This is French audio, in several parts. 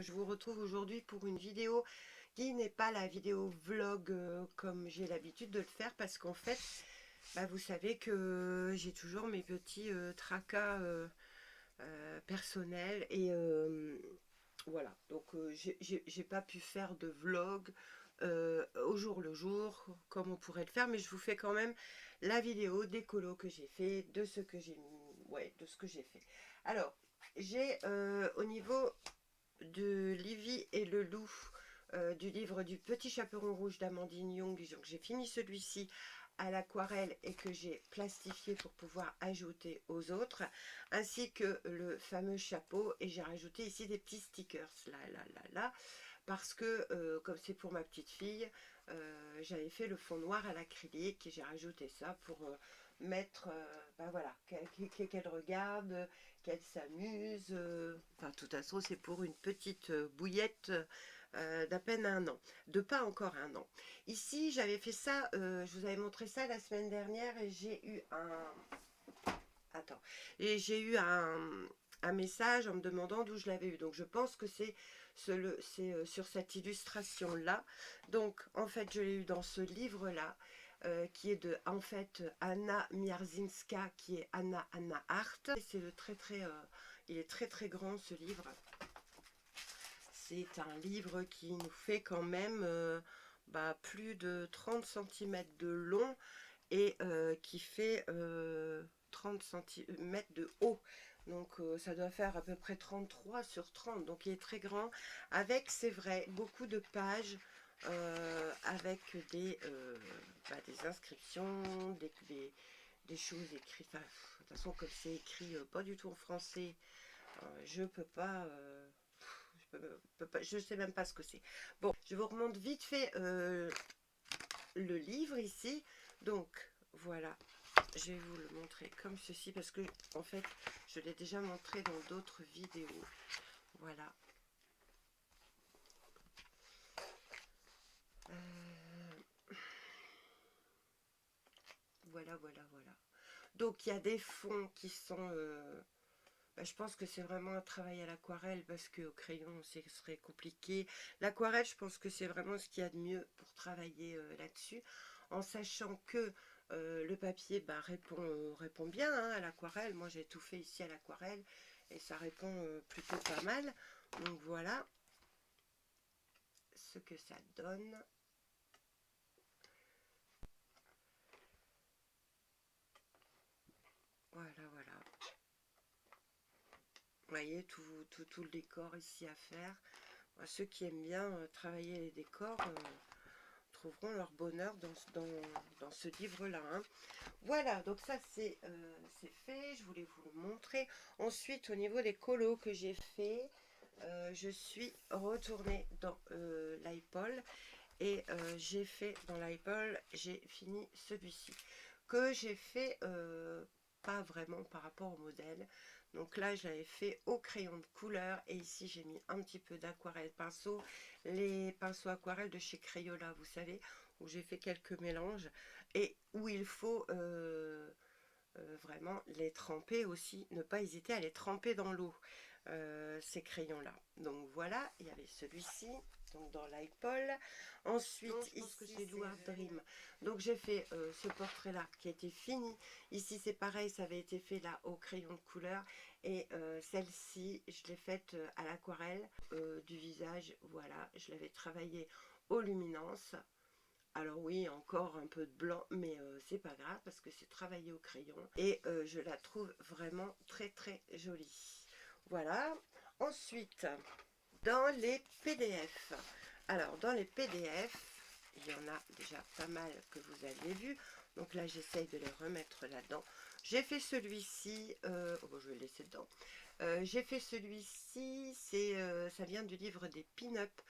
Je vous retrouve aujourd'hui pour une vidéo qui n'est pas la vidéo vlog comme j'ai l'habitude de le faire parce qu'en fait, vous savez que j'ai toujours mes petits tracas personnels et voilà. Donc j'ai pas pu faire de vlog au jour le jour comme on pourrait le faire, mais je vous fais quand même la vidéo des colos que j'ai fait, de ce que j'ai de ce que j'ai fait. Alors, j'ai au niveau de Livy et le loup, du livre du Petit Chaperon Rouge d'Amandine Young. Donc j'ai fini celui-ci à l'aquarelle et que j'ai plastifié pour pouvoir ajouter aux autres, ainsi que le fameux chapeau, et j'ai rajouté ici des petits stickers là, parce que comme c'est pour ma petite fille, j'avais fait le fond noir à l'acrylique et j'ai rajouté ça pour mettre, voilà, qu'elle regarde, qu'elle s'amuse. Enfin, de toute façon, c'est pour une petite bouillette d'à peine 1 an, de pas encore 1 an. Ici, j'avais fait ça, je vous avais montré ça la semaine dernière et j'ai eu j'ai eu un message en me demandant d'où je l'avais eu. Donc, je pense que c'est sur cette illustration-là. Donc, en fait, je l'ai eu dans ce livre-là. Qui est de en fait Anna Mierzinska, qui est Anna Hart. C'est il est très très grand ce livre. C'est un livre qui nous fait quand même plus de 30 cm de long et qui fait 30 cm de haut. Donc ça doit faire à peu près 33 sur 30. Donc il est très grand, avec, c'est vrai, beaucoup de pages, avec des inscriptions, des choses écrites. Enfin, de toute façon, comme c'est écrit pas du tout en français, je peux pas... je sais même pas ce que c'est. Bon, je vous remonte vite fait le livre ici. Donc, voilà. Je vais vous le montrer comme ceci parce que, en fait, je l'ai déjà montré dans d'autres vidéos. Voilà. Voilà. Donc, il y a des fonds qui sont... je pense que c'est vraiment un travail à l'aquarelle parce qu'au crayon, ce serait compliqué. L'aquarelle, je pense que c'est vraiment ce qu'il y a de mieux pour travailler là-dessus, en sachant que le papier répond bien à l'aquarelle. Moi, j'ai tout fait ici à l'aquarelle et ça répond plutôt pas mal. Donc voilà ce que ça donne. Voilà. Vous voyez tout le décor ici à faire. Ceux qui aiment bien travailler les décors trouveront leur bonheur dans ce livre-là. Voilà, donc ça c'est fait, je voulais vous le montrer. Ensuite, au niveau des colos que j'ai fait, je suis retournée dans l'iPol et j'ai fait dans l'iPol, j'ai fini celui-ci que j'ai fait pas vraiment par rapport au modèle. Donc là, je l'avais fait au crayon de couleur et ici, j'ai mis un petit peu d'aquarelle pinceau, les pinceaux aquarelles de chez Crayola, vous savez, où j'ai fait quelques mélanges et où il faut vraiment les tremper aussi, ne pas hésiter à les tremper dans l'eau, ces crayons là. Donc voilà, il y avait celui-ci donc dans l'iPol. Ensuite, donc, ici c'est Loire Dream, donc j'ai fait ce portrait là qui a été fini. Ici c'est pareil, ça avait été fait là au crayon de couleur et celle-ci je l'ai faite à l'aquarelle du visage. Voilà, je l'avais travaillé aux luminances. Alors oui, encore un peu de blanc, mais c'est pas grave parce que c'est travaillé au crayon. Et je la trouve vraiment très très jolie. Voilà. Ensuite, dans les PDF. Alors, dans les PDF, il y en a déjà pas mal que vous aviez vu. Donc là, j'essaye de les remettre là-dedans. J'ai fait celui-ci. Je vais le laisser dedans. J'ai fait celui-ci. Ça vient du livre des pin-up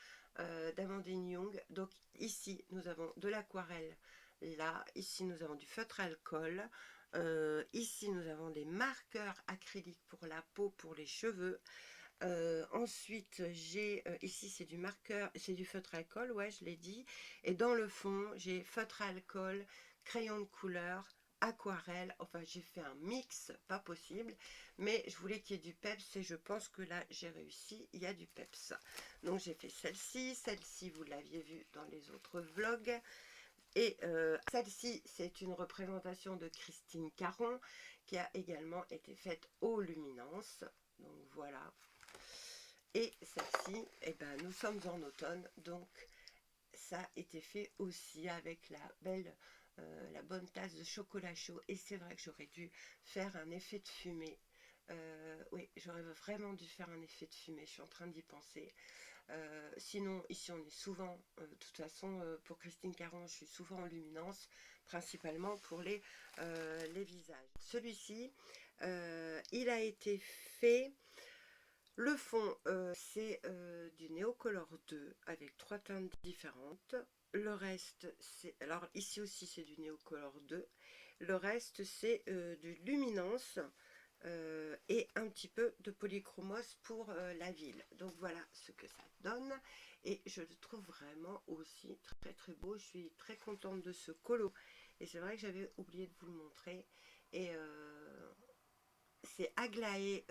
d'Amandine Young. Donc ici nous avons de l'aquarelle, là ici nous avons du feutre alcool, ici nous avons des marqueurs acryliques pour la peau, pour les cheveux. Ensuite j'ai ici c'est du marqueur, c'est du feutre alcool, ouais, je l'ai dit, et dans le fond j'ai feutre alcool, crayon de couleur, aquarelle. Enfin, j'ai fait un mix, pas possible, mais je voulais qu'il y ait du peps et je pense que là, j'ai réussi, il y a du peps. Donc, j'ai fait celle-ci, vous l'aviez vu dans les autres vlogs. Et celle-ci, c'est une représentation de Christine Caron qui a également été faite aux Luminances. Donc, voilà. Et celle-ci, eh ben, nous sommes en automne, donc ça a été fait aussi avec la bonne tasse de chocolat chaud. Et c'est vrai que j'aurais dû faire un effet de fumée. Oui, j'aurais vraiment dû faire un effet de fumée, je suis en train d'y penser. Sinon, ici on est souvent, de toute façon, pour Christine Caron, je suis souvent en luminance, principalement pour les visages. Celui-ci, il a été fait. Le fond, c'est du Neocolor 2 avec 3 teintes différentes. Le reste, c'est... Alors ici aussi, c'est du Neocolor 2. Le reste, c'est du Luminance et un petit peu de polychromos pour la ville. Donc voilà ce que ça donne. Et je le trouve vraiment aussi très très beau. Je suis très contente de ce colo. Et c'est vrai que j'avais oublié de vous le montrer. Et... c'est Aglaé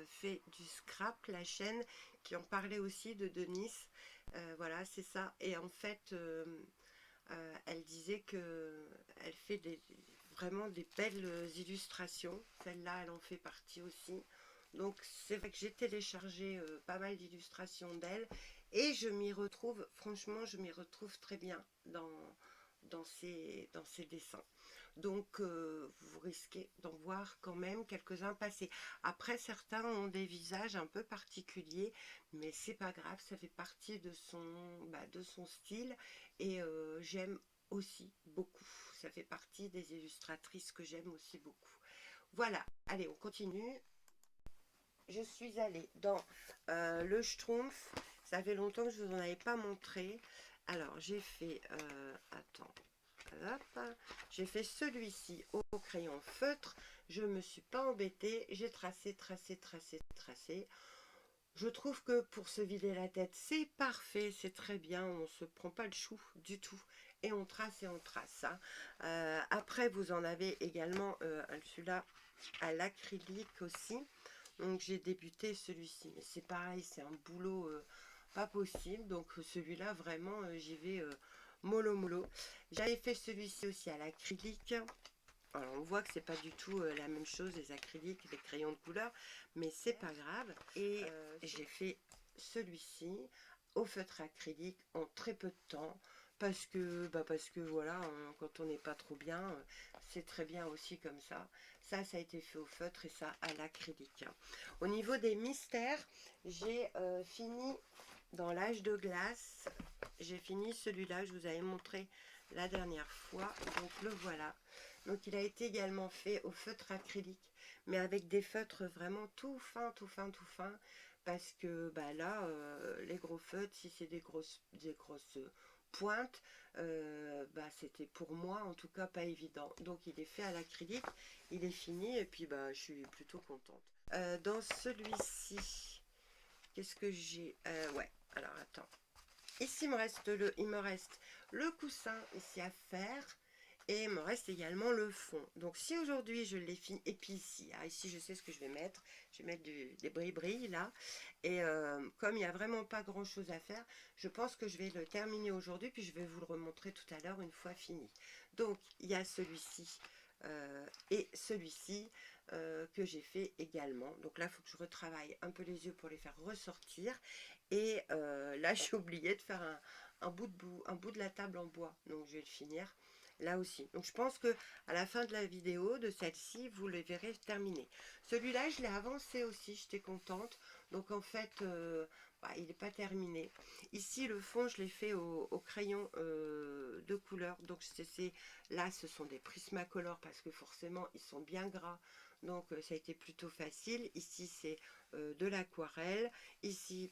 fait du scrap, la chaîne, qui en parlait aussi de Denis. Voilà, c'est ça. Et en fait, elle disait que elle fait vraiment des belles illustrations. Celle-là, elle en fait partie aussi. Donc, c'est vrai que j'ai téléchargé pas mal d'illustrations d'elle. Et je m'y retrouve, franchement, je m'y retrouve très bien dans ces dessins. Donc vous risquez d'en voir quand même quelques-uns passer. Après, certains ont des visages un peu particuliers, mais c'est pas grave, ça fait partie de son style et j'aime aussi beaucoup. Ça fait partie des illustratrices que j'aime aussi beaucoup. Voilà, allez, on continue. Je suis allée dans le Schtroumpf. Ça fait longtemps que je vous en avais pas montré. Alors, j'ai fait... attends. J'ai fait celui-ci au crayon feutre. Je me suis pas embêtée. J'ai tracé, tracé, tracé, tracé. Je trouve que pour se vider la tête, c'est parfait, c'est très bien. On se prend pas le chou du tout. Et on trace et on trace. Hein. Après, vous en avez également celui-là à l'acrylique aussi. Donc j'ai débuté celui-ci. Mais c'est pareil, c'est un boulot pas possible. Donc celui-là, vraiment, j'y vais mollo mollo. J'avais fait celui-ci aussi à l'acrylique. Alors on voit que c'est pas du tout la même chose, les acryliques, les crayons de couleur, mais c'est pas grave. Et j'ai fait celui-ci au feutre acrylique en très peu de temps. Parce que voilà, hein, quand on n'est pas trop bien, c'est très bien aussi comme ça. Ça a été fait au feutre et ça à l'acrylique. Au niveau des mystères, j'ai fini dans l'âge de glace. J'ai fini celui-là, je vous avais montré la dernière fois. Donc le voilà. Donc il a été également fait au feutre acrylique, mais avec des feutres vraiment tout fins, tout fins, tout fins. Parce que là, les gros feutres, si c'est des grosses pointe, c'était pour moi en tout cas pas évident. Donc il est fait à l'acrylique, il est fini et puis je suis plutôt contente. Dans celui-ci, qu'est-ce que j'ai ouais, alors attends. Ici il me reste le coussin ici à faire. Et il me reste également le fond. Donc si aujourd'hui je l'ai fini, et puis ici, ici je sais ce que je vais mettre. Je vais mettre des bris-bris là. Et comme il n'y a vraiment pas grand chose à faire, je pense que je vais le terminer aujourd'hui. Puis je vais vous le remontrer tout à l'heure une fois fini. Donc il y a celui-ci et celui-ci que j'ai fait également. Donc là il faut que je retravaille un peu les yeux pour les faire ressortir. Et là j'ai oublié de faire un bout de la table en bois. Donc je vais le finir là aussi. Donc je pense que à la fin de la vidéo de celle-ci, vous le verrez terminé. Celui-là, je l'ai avancé aussi, j'étais contente. Donc en fait, il n'est pas terminé. Ici, le fond, je l'ai fait au crayon de couleur. Donc là, ce sont des Prismacolor parce que forcément, ils sont bien gras. Donc ça a été plutôt facile. Ici, c'est de l'aquarelle. Ici,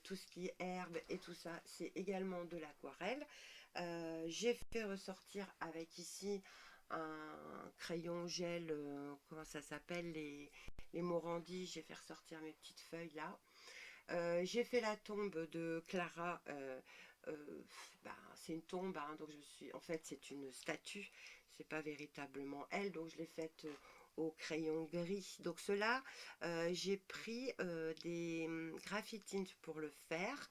tout ce qui est herbe et tout ça, c'est également de l'aquarelle. J'ai fait ressortir avec ici un crayon gel, comment ça s'appelle, les Morandi. J'ai fait ressortir mes petites feuilles là. J'ai fait la tombe de Clara. C'est une tombe, hein, donc en fait c'est une statue. c'est pas véritablement elle, donc je l'ai faite au crayon gris. Donc cela, j'ai pris des graphitines pour le faire.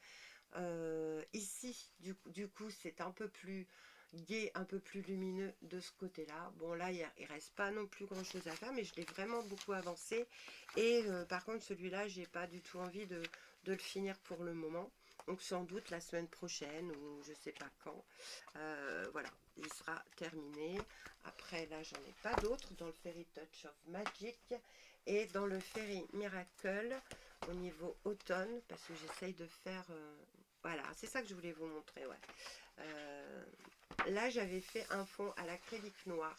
Ici, du coup, c'est un peu plus gai, un peu plus lumineux de ce côté-là. Bon, là, il reste pas non plus grand-chose à faire, mais je l'ai vraiment beaucoup avancé. Et par contre, celui-là, j'ai pas du tout envie de le finir pour le moment. Donc, sans doute la semaine prochaine ou je sais pas quand. Voilà, il sera terminé. Après, là, j'en ai pas d'autres dans le Fairy Touch of Magic et dans le Fairy Miracle au niveau automne, parce que j'essaye de faire... voilà, c'est ça que je voulais vous montrer, ouais. Là, j'avais fait un fond à l'acrylique noir,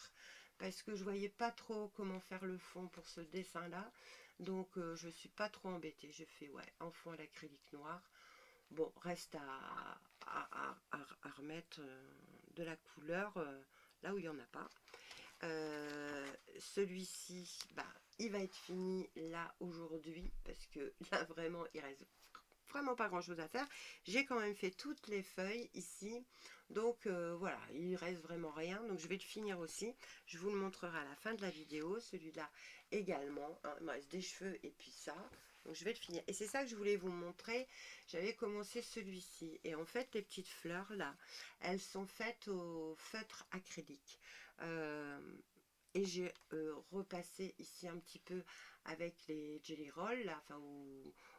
parce que je voyais pas trop comment faire le fond pour ce dessin-là. Donc, je suis pas trop embêtée. J'ai fait, ouais, un fond à l'acrylique noir. Bon, reste à remettre de la couleur là où il n'y en a pas. Celui-ci, bah, il va être fini là aujourd'hui, parce que là, vraiment, il reste vraiment pas grand chose à faire. J'ai quand même fait toutes les feuilles ici, donc voilà, il reste vraiment rien, donc je vais le finir aussi. Je vous le montrerai à la fin de la vidéo. Celui-là également, hein, il me reste des cheveux et puis ça, donc je vais le finir. Et c'est ça que je voulais vous montrer. J'avais commencé celui-ci, et en fait les petites fleurs là, elles sont faites au feutre acrylique. Et j'ai repassé ici un petit peu avec les Jelly Rolls, là, enfin,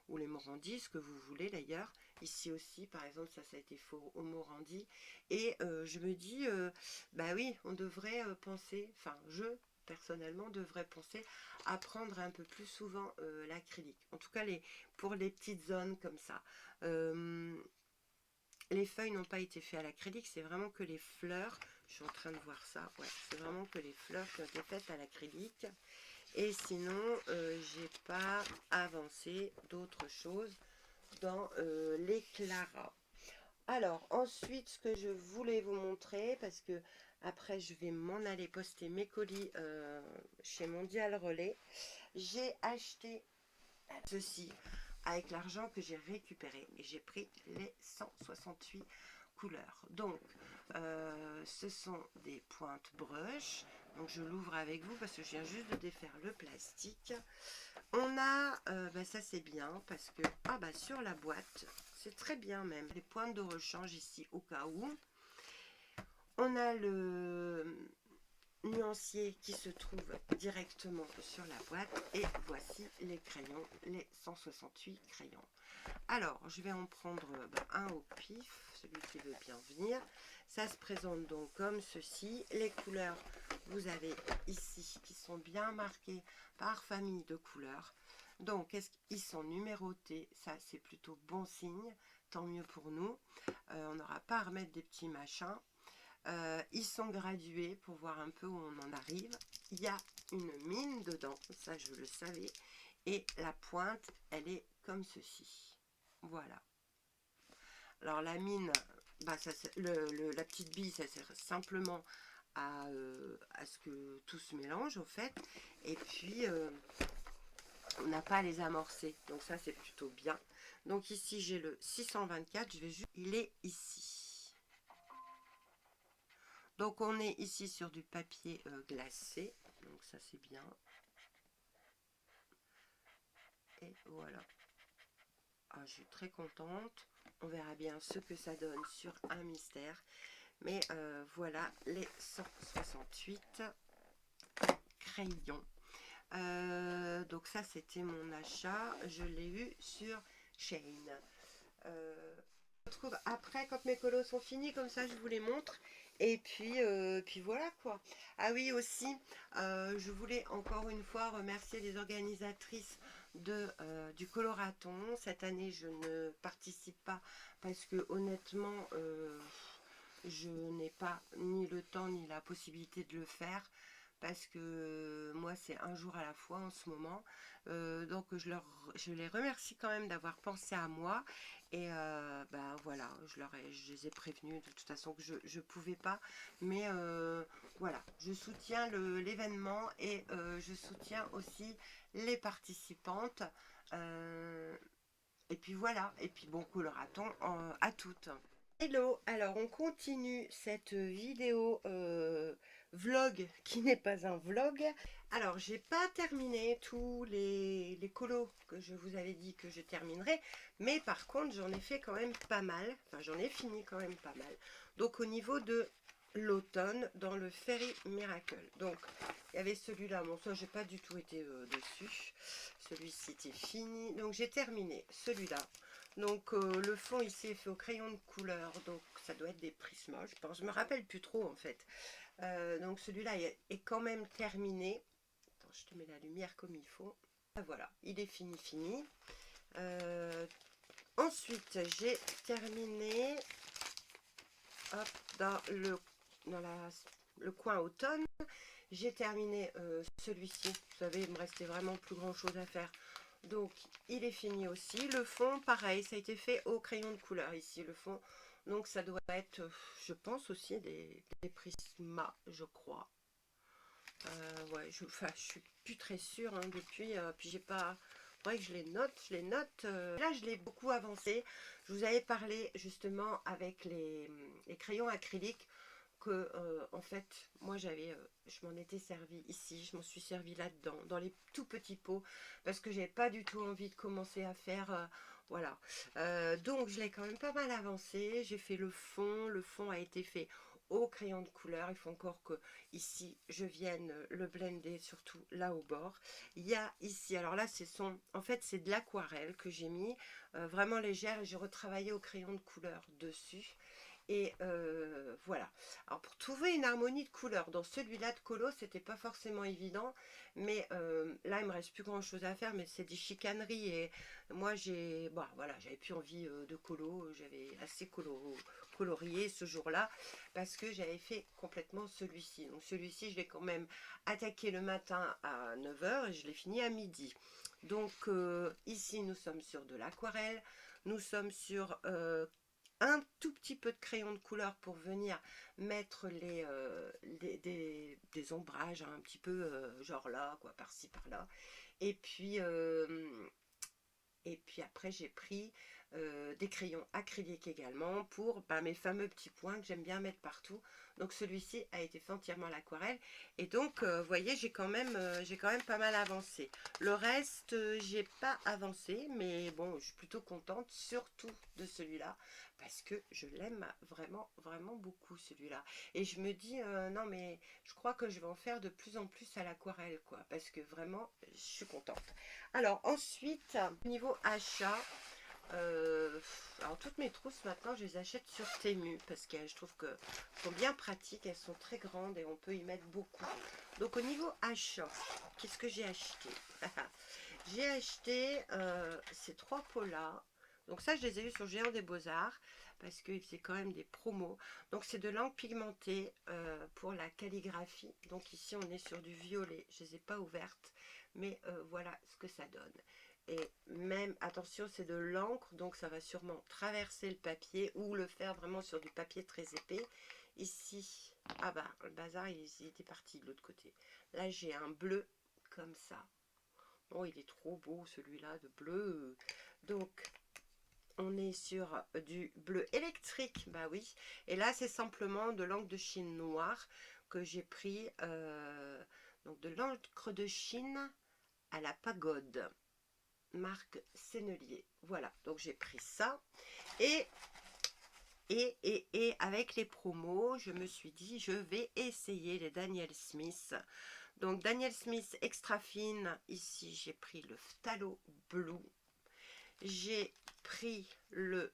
ou les Morandi, ce que vous voulez d'ailleurs. Ici aussi, par exemple, ça a été fait au Morandi. Et je me dis, bah oui, on devrait penser, enfin, je personnellement devrais penser à prendre un peu plus souvent l'acrylique. En tout cas, pour les petites zones comme ça. Les feuilles n'ont pas été faites à l'acrylique, c'est vraiment que les fleurs. Je suis en train de voir ça. Ouais, c'est vraiment que les fleurs qui ont été faites à l'acrylique. Et sinon, j'ai pas avancé d'autres choses dans l'éclairage. Alors, ensuite, ce que je voulais vous montrer, parce que après, je vais m'en aller poster mes colis chez Mondial Relais. J'ai acheté ceci avec l'argent que j'ai récupéré et j'ai pris les 168 couleurs. Donc ce sont des pointes brush, donc je l'ouvre avec vous parce que je viens juste de défaire le plastique. On a bah ça c'est bien parce que sur la boîte c'est très bien, même les pointes de rechange ici au cas où. On a le nuancier qui se trouve directement sur la boîte, et voici les crayons, les 168 crayons. Alors je vais en prendre un au pif, celui qui veut bien venir. Ça se présente donc comme ceci. Les couleurs, vous avez ici qui sont bien marquées par famille de couleurs. Donc est-ce qu'ils sont numérotés? Ça c'est plutôt bon signe, tant mieux pour nous. On n'aura pas à remettre des petits machins. Ils sont gradués pour voir un peu où on en arrive. Il y a une mine dedans, ça je le savais, et la pointe elle est comme ceci. Voilà. Alors la mine, bah, la petite bille, ça sert simplement à ce que tout se mélange au fait, et puis on n'a pas à les amorcer, donc ça c'est plutôt bien. Donc ici j'ai le 624, je vais juste, il est ici. Donc on est ici sur du papier glacé, donc ça c'est bien. Et voilà. Ah, je suis très contente. On verra bien ce que ça donne sur un mystère. Mais voilà les 168 crayons. Donc ça c'était mon achat. Je l'ai eu sur Shein. Je retrouve après quand mes colos sont finis, comme ça je vous les montre. Et puis voilà quoi. Ah oui aussi, je voulais encore une fois remercier les organisatrices du coloraton. Cette année je ne participe pas parce que honnêtement je n'ai pas ni le temps ni la possibilité de le faire. Parce que moi c'est un jour à la fois en ce moment, donc je les remercie quand même d'avoir pensé à moi, et ben voilà, je les ai prévenus de toute façon que je pouvais pas, mais voilà, je soutiens l'événement, et je soutiens aussi les participantes, et puis voilà, et puis bon coloraton à toutes. Hello, alors on continue cette vidéo vlog qui n'est pas un vlog. Alors, j'ai pas terminé tous les colos que je vous avais dit que je terminerais, mais par contre, j'en ai fait quand même pas mal. Enfin, j'en ai fini quand même pas mal. Donc, au niveau de l'automne, dans le Fairy Miracle. Donc, il y avait celui-là. Bon, ça, j'ai pas du tout été dessus. Celui-ci était fini. Donc, j'ai terminé celui-là. Donc, le fond ici est fait au crayon de couleur. Donc, ça doit être des Prisma, je pense. Je me rappelle plus trop, en fait. Donc celui-là est quand même terminé. Attends, je te mets la lumière comme il faut. Ah, voilà, il est fini. Ensuite, j'ai terminé hop, le coin automne. J'ai terminé celui-ci. Vous savez, il me restait vraiment plus grand chose à faire. Donc, il est fini aussi. Le fond, pareil, ça a été fait au crayon de couleur ici, le fond. Donc, ça doit être, je pense aussi, des Prisma, je crois. Ouais, je suis plus très sûre hein, depuis. Puis j'ai pas. Faudrait que je les note. Là, je l'ai beaucoup avancé. Je vous avais parlé justement avec les crayons acryliques que en fait, moi je m'en étais servi ici. Je m'en suis servi là-dedans, dans les tout petits pots, parce que j'avais pas du tout envie de commencer à faire. Voilà. Donc je l'ai quand même pas mal avancé. J'ai fait le fond. Le fond a été fait au crayon de couleur. Il faut encore que ici je vienne le blender, surtout là au bord. Il y a ici, alors là en fait c'est de l'aquarelle que j'ai mis, vraiment légère, et j'ai retravaillé au crayon de couleur dessus. Et voilà. Alors pour trouver une harmonie de couleurs dans celui-là de colo, c'était pas forcément évident, mais là il me reste plus grand chose à faire, mais c'est des chicaneries et moi voilà, j'avais plus envie de colo, j'avais assez colorié ce jour-là parce que j'avais fait complètement celui-ci. Donc celui-ci je l'ai quand même attaqué le matin à 9 h et je l'ai fini à midi. Donc ici nous sommes sur de l'aquarelle, nous sommes sur un tout petit peu de crayon de couleur pour venir mettre des ombrages hein, un petit peu genre là, quoi, par-ci, par-là. Et puis, après, j'ai pris des crayons acryliques également pour mes fameux petits points que j'aime bien mettre partout. Donc celui-ci a été fait entièrement à l'aquarelle. Et donc, vous voyez, j'ai quand même pas mal avancé. Le reste, j'ai pas avancé, mais bon, je suis plutôt contente, surtout de celui-là, parce que je l'aime vraiment, vraiment beaucoup celui-là. Et je me dis, non mais je crois que je vais en faire de plus en plus à l'aquarelle, quoi, parce que vraiment, je suis contente. Alors ensuite, niveau achat, alors toutes mes trousses maintenant je les achète sur Temu parce que je trouve qu'elles sont bien pratiques, elles sont très grandes et on peut y mettre beaucoup. Donc au niveau achat, qu'est-ce que j'ai acheté? J'ai acheté ces trois pots-là. Donc ça je les ai eu sur Géant des Beaux-Arts parce qu'ils faisaient quand même des promos. Donc c'est de l'encre pigmentée pour la calligraphie. Donc ici on est sur du violet, je ne les ai pas ouvertes, mais voilà ce que ça donne. Et même, attention, c'est de l'encre, donc ça va sûrement traverser le papier ou le faire vraiment sur du papier très épais. Ici, ah bah, le bazar, il était parti de l'autre côté. Là, j'ai un bleu comme ça. Oh, il est trop beau celui-là de bleu. Donc, on est sur du bleu électrique, bah oui. Et là, c'est simplement de l'encre de Chine noire que j'ai pris. Donc, de l'encre de Chine à la pagode. Marque Sennelier. Voilà, donc j'ai pris ça. Et avec les promos, je me suis dit, je vais essayer les Daniel Smith. Donc Daniel Smith extra fine, ici j'ai pris le Phthalo Blue. J'ai pris le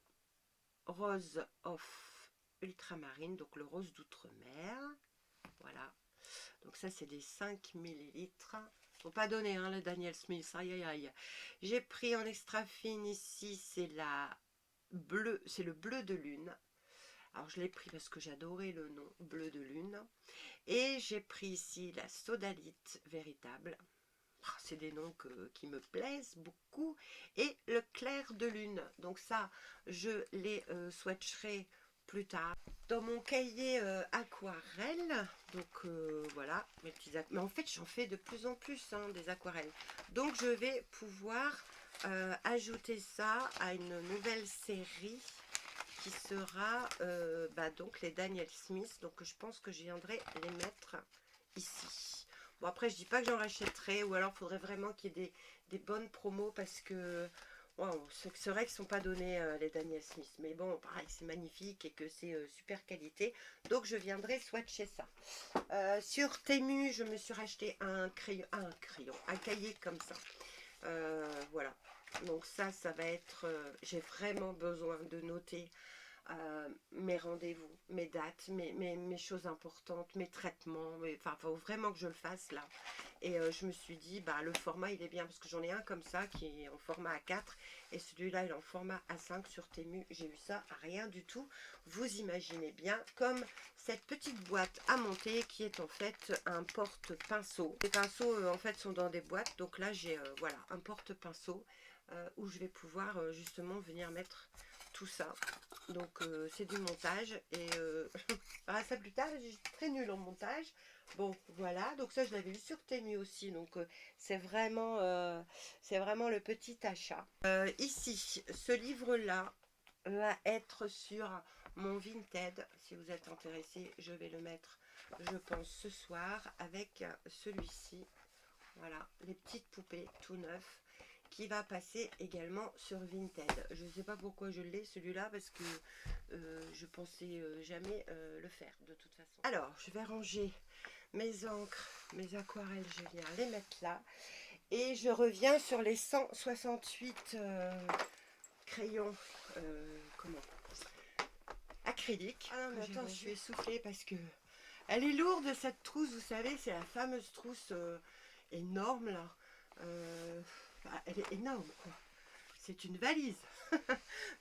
Rose of Ultramarine, donc le rose d'outre-mer. Voilà. Donc ça c'est des 5 millilitres. Faut pas donner hein, le Daniel Smith, aïe aïe aïe. J'ai pris en extra fine ici, c'est le bleu de lune. Alors je l'ai pris parce que j'adorais le nom bleu de lune. Et j'ai pris ici la sodalite véritable. C'est des noms qui me plaisent beaucoup. Et le clair de lune. Donc ça, je les swatcherai plus tard dans mon cahier aquarelle. Donc voilà, mes petits mais en fait j'en fais de plus en plus hein, des aquarelles. Donc je vais pouvoir ajouter ça à une nouvelle série qui sera donc les Daniel Smith. Donc je pense que je viendrai les mettre ici. Bon, après je dis pas que j'en rachèterai, ou alors il faudrait vraiment qu'il y ait des bonnes promos, parce que wow, c'est vrai qu'ils ne sont pas donnés les Daniel Smith. Mais bon, pareil, c'est magnifique et que c'est super qualité. Donc je viendrai swatcher ça. Sur Temu, je me suis racheté un cahier comme ça. Voilà. Donc ça va être... j'ai vraiment besoin de noter mes rendez-vous, mes dates, mes choses importantes, mes traitements. Enfin, faut vraiment que je le fasse là. Et je me suis dit, le format il est bien, parce que j'en ai un comme ça qui est en format A4 et celui-là il est en format A5 sur Temu. J'ai eu ça à rien du tout. Vous imaginez bien, comme cette petite boîte à monter qui est en fait un porte-pinceau. Les pinceaux en fait sont dans des boîtes, donc là j'ai voilà un porte-pinceau où je vais pouvoir justement venir mettre tout ça. Donc c'est du montage et on verra ça plus tard. Je suis très nulle en montage. Bon voilà, donc ça je l'avais vu sur Temu aussi, donc c'est vraiment le petit achat. Ici, ce livre là va être sur mon Vinted. Si vous êtes intéressé, je vais le mettre, je pense, ce soir avec celui-ci. Voilà, les petites poupées tout neuf, qui va passer également sur Vinted. Je ne sais pas pourquoi je l'ai celui-là, parce que je pensais jamais le faire de toute façon. Alors, je vais ranger mes encres, mes aquarelles, je viens les mettre là. Et je reviens sur les 168 crayons, acryliques. Ah non, mais attends, je suis essoufflée parce que elle est lourde cette trousse, vous savez, c'est la fameuse trousse énorme là. Elle est énorme quoi. C'est une valise.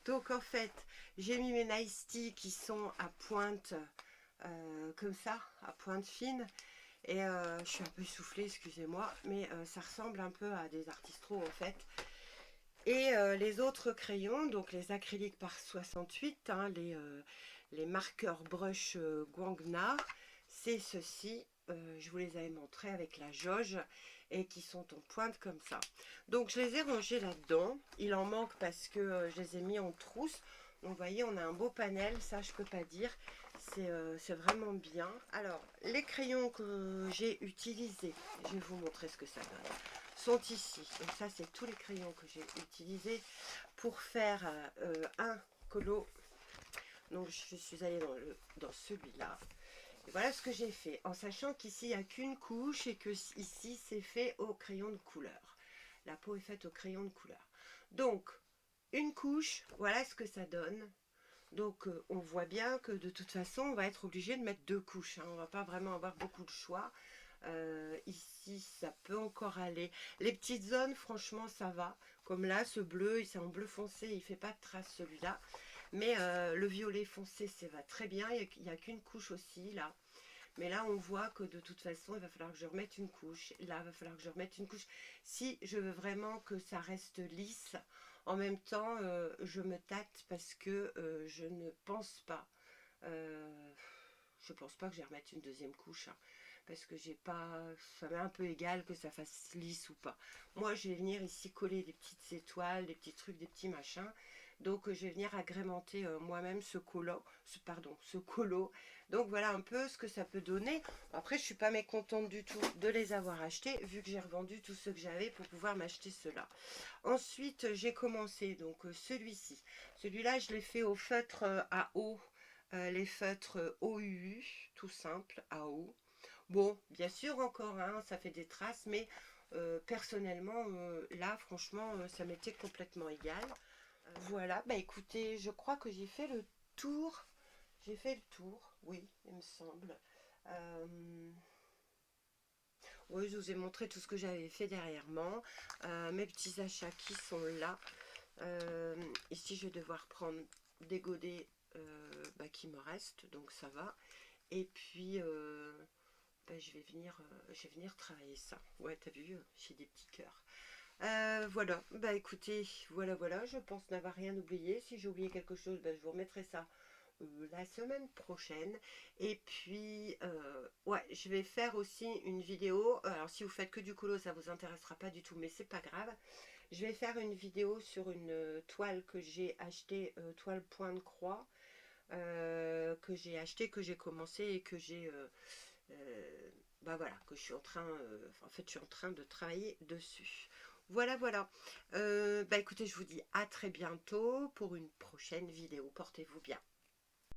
Donc en fait, j'ai mis mes Nice Tea qui sont à pointe comme ça, à pointe fine. Et je suis un peu essoufflée, excusez-moi, mais ça ressemble un peu à des artistros en fait. Et les autres crayons, donc les acryliques par 68, hein, les marqueurs brush Guangna, c'est ceci. Je vous les avais montrés avec la jauge et qui sont en pointe comme ça. Donc je les ai rangés là-dedans. Il en manque parce que je les ai mis en trousse. Donc vous voyez, on a un beau panel, ça je peux pas dire. C'est vraiment bien. Alors, les crayons que j'ai utilisés, je vais vous montrer ce que ça donne, sont ici. Donc ça, c'est tous les crayons que j'ai utilisés pour faire un colo. Donc je suis allée dans celui-là. Et voilà ce que j'ai fait, en sachant qu'ici il n'y a qu'une couche et que ici c'est fait au crayon de couleur. La peau est faite au crayon de couleur. Donc, une couche, voilà ce que ça donne. Donc on voit bien que de toute façon on va être obligé de mettre deux couches, hein. On va pas vraiment avoir beaucoup de choix. Ici ça peut encore aller. Les petites zones franchement ça va. Comme là ce bleu, c'est en bleu foncé, il fait pas de trace celui-là. Mais le violet foncé ça va très bien. Il n'y a qu'une couche aussi là. Mais là on voit que de toute façon il va falloir que je remette une couche. Là il va falloir que je remette une couche. Si je veux vraiment que ça reste lisse. En même temps, je me tâte parce que je ne pense pas, que je vais remettre une deuxième couche, hein, parce que j'ai pas, ça m'est un peu égal que ça fasse lisse ou pas. Moi, je vais venir ici coller des petites étoiles, des petits trucs, des petits machins. Donc, je vais venir agrémenter moi-même ce colo. Donc, voilà un peu ce que ça peut donner. Après, je suis pas mécontente du tout de les avoir achetés, vu que j'ai revendu tous ceux que j'avais pour pouvoir m'acheter ceux-là. Ensuite, j'ai commencé donc celui-ci. Celui-là, je l'ai fait au feutre à eau, les feutres OUU, tout simple, à eau. Bon, bien sûr, encore, hein, ça fait des traces, mais personnellement, là, franchement, ça m'était complètement égal. Voilà, bah écoutez, je crois que j'ai fait le tour. J'ai fait le tour, oui, il me semble. Oui, je vous ai montré tout ce que j'avais fait dernièrement. Mes petits achats qui sont là. Ici, je vais devoir prendre des godets qui me restent, donc ça va. Et puis, je vais venir travailler ça. Ouais, t'as vu, j'ai des petits cœurs. Voilà, bah écoutez, voilà, je pense n'avoir rien oublié. Si j'ai oublié quelque chose, je vous remettrai ça la semaine prochaine. Et puis ouais, je vais faire aussi une vidéo. Alors si vous faites que du colo, ça vous intéressera pas du tout, mais c'est pas grave. Je vais faire une vidéo sur une toile que j'ai achetée, toile point de croix. que j'ai acheté, que j'ai commencé et que j'ai... bah voilà, que je suis en train... en fait, je suis en train de travailler dessus. Voilà, voilà. Bah écoutez, je vous dis à très bientôt pour une prochaine vidéo. Portez-vous bien.